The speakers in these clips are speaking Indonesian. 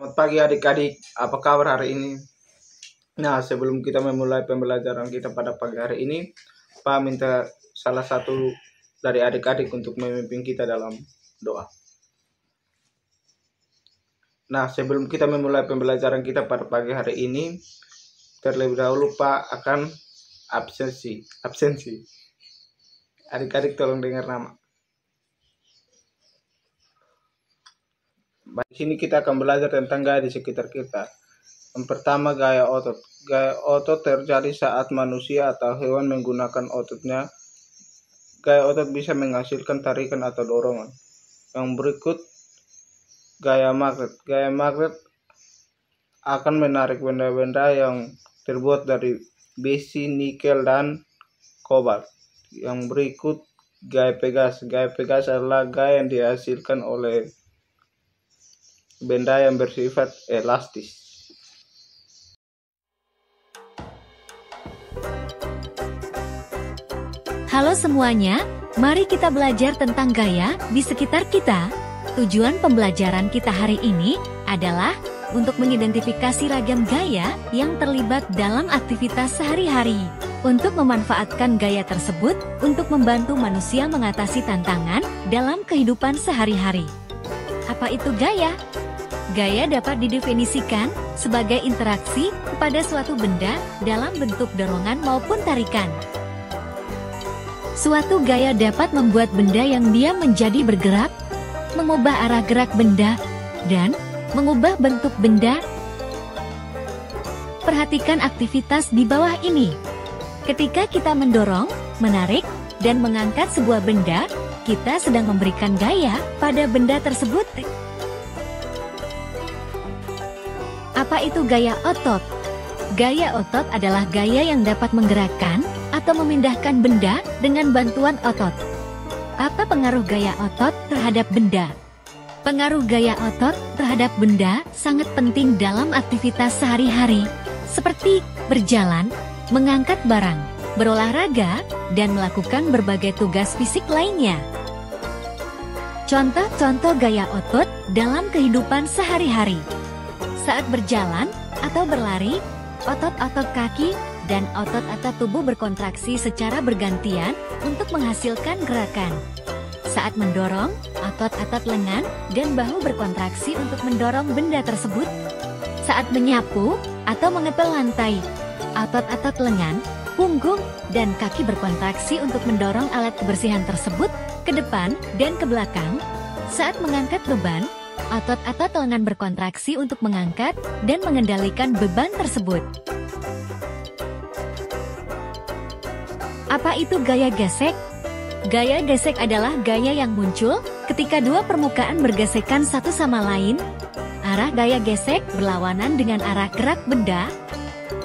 Selamat pagi adik-adik, apa kabar hari ini? Nah, sebelum kita memulai pembelajaran kita pada pagi hari ini, Pak minta salah satu dari adik-adik untuk memimpin kita dalam doa. Nah, sebelum kita memulai pembelajaran kita pada pagi hari ini, terlebih dahulu Pak akan absensi. Adik-adik tolong dengar nama. Di sini kita akan belajar tentang gaya di sekitar kita. Yang pertama, gaya otot. Gaya otot terjadi saat manusia atau hewan menggunakan ototnya. Gaya otot bisa menghasilkan tarikan atau dorongan. Yang berikut, gaya magnet. Gaya magnet akan menarik benda-benda yang terbuat dari besi, nikel, dan kobalt. Yang berikut, gaya pegas. Gaya pegas adalah gaya yang dihasilkan oleh benda yang bersifat elastis. Halo semuanya, mari kita belajar tentang gaya di sekitar kita. Tujuan pembelajaran kita hari ini adalah untuk mengidentifikasi ragam gaya yang terlibat dalam aktivitas sehari-hari. Untuk memanfaatkan gaya tersebut untuk membantu manusia mengatasi tantangan dalam kehidupan sehari-hari. Apa itu gaya? Gaya dapat didefinisikan sebagai interaksi pada suatu benda dalam bentuk dorongan maupun tarikan. Suatu gaya dapat membuat benda yang diam menjadi bergerak, mengubah arah gerak benda, dan mengubah bentuk benda. Perhatikan aktivitas di bawah ini. Ketika kita mendorong, menarik, dan mengangkat sebuah benda, kita sedang memberikan gaya pada benda tersebut. Apa itu gaya otot? Gaya otot adalah gaya yang dapat menggerakkan atau memindahkan benda dengan bantuan otot. Apa pengaruh gaya otot terhadap benda? Pengaruh gaya otot terhadap benda sangat penting dalam aktivitas sehari-hari, seperti berjalan, mengangkat barang, berolahraga, dan melakukan berbagai tugas fisik lainnya. Contoh-contoh gaya otot dalam kehidupan sehari-hari. Saat berjalan atau berlari, otot-otot kaki dan otot-otot tubuh berkontraksi secara bergantian untuk menghasilkan gerakan. Saat mendorong, otot-otot lengan dan bahu berkontraksi untuk mendorong benda tersebut. Saat menyapu atau mengepel lantai, otot-otot lengan, punggung, dan kaki berkontraksi untuk mendorong alat kebersihan tersebut ke depan dan ke belakang. Saat mengangkat beban, otot-otot lengan berkontraksi untuk mengangkat dan mengendalikan beban tersebut. Apa itu gaya gesek? Gaya gesek adalah gaya yang muncul ketika dua permukaan bergesekan satu sama lain. Arah gaya gesek berlawanan dengan arah gerak benda.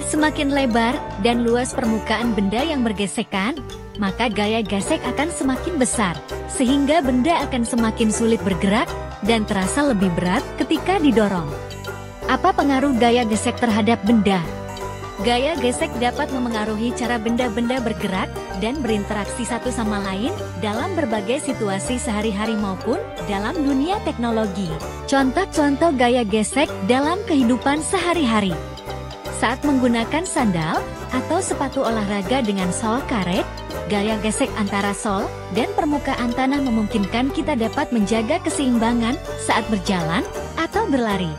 Semakin lebar dan luas permukaan benda yang bergesekan, maka gaya gesek akan semakin besar, sehingga benda akan semakin sulit bergerak dan terasa lebih berat ketika didorong. Apa pengaruh gaya gesek terhadap benda? Gaya gesek dapat memengaruhi cara benda-benda bergerak dan berinteraksi satu sama lain dalam berbagai situasi sehari-hari maupun dalam dunia teknologi. Contoh-contoh gaya gesek dalam kehidupan sehari-hari. Saat menggunakan sandal atau sepatu olahraga dengan sol karet, gaya gesek antara sol dan permukaan tanah memungkinkan kita dapat menjaga keseimbangan saat berjalan atau berlari.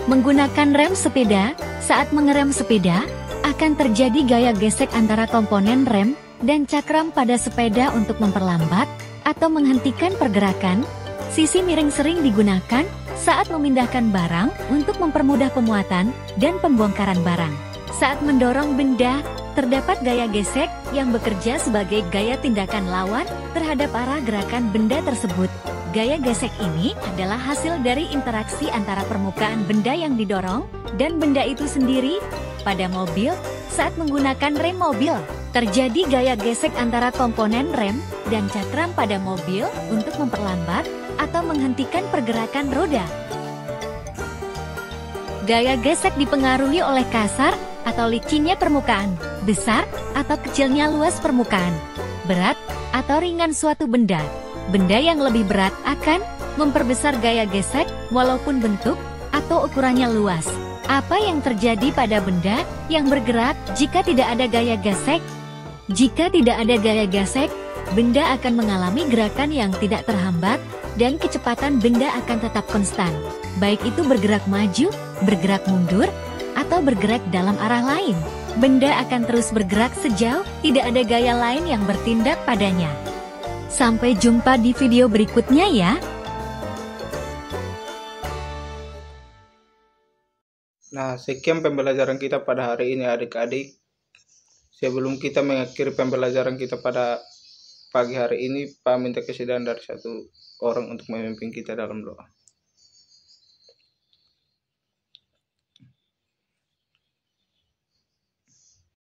Menggunakan rem sepeda, saat mengerem sepeda, akan terjadi gaya gesek antara komponen rem dan cakram pada sepeda untuk memperlambat atau menghentikan pergerakan. Sisi miring sering digunakan saat memindahkan barang untuk mempermudah pemuatan dan pembongkaran barang. Saat mendorong benda, terdapat gaya gesek yang bekerja sebagai gaya tindakan lawan terhadap arah gerakan benda tersebut. Gaya gesek ini adalah hasil dari interaksi antara permukaan benda yang didorong dan benda itu sendiri. Pada mobil, saat menggunakan rem mobil, terjadi gaya gesek antara komponen rem dan cakram pada mobil untuk memperlambat atau menghentikan pergerakan roda. Gaya gesek dipengaruhi oleh kasar atau licinnya permukaan, besar atau kecilnya luas permukaan, berat atau ringan suatu benda. Benda yang lebih berat akan memperbesar gaya gesek, walaupun bentuk atau ukurannya luas. Apa yang terjadi pada benda yang bergerak jika tidak ada gaya gesek? Jika tidak ada gaya gesek, benda akan mengalami gerakan yang tidak terhambat, dan kecepatan benda akan tetap konstan. Baik itu bergerak maju, bergerak mundur, atau bergerak dalam arah lain. Benda akan terus bergerak sejauh tidak ada gaya lain yang bertindak padanya. Sampai jumpa di video berikutnya ya. Nah, sekian pembelajaran kita pada hari ini adik-adik. Sebelum kita mengakhiri pembelajaran kita pada pagi hari ini, Pak minta kesediaan dari satu orang untuk memimpin kita dalam doa.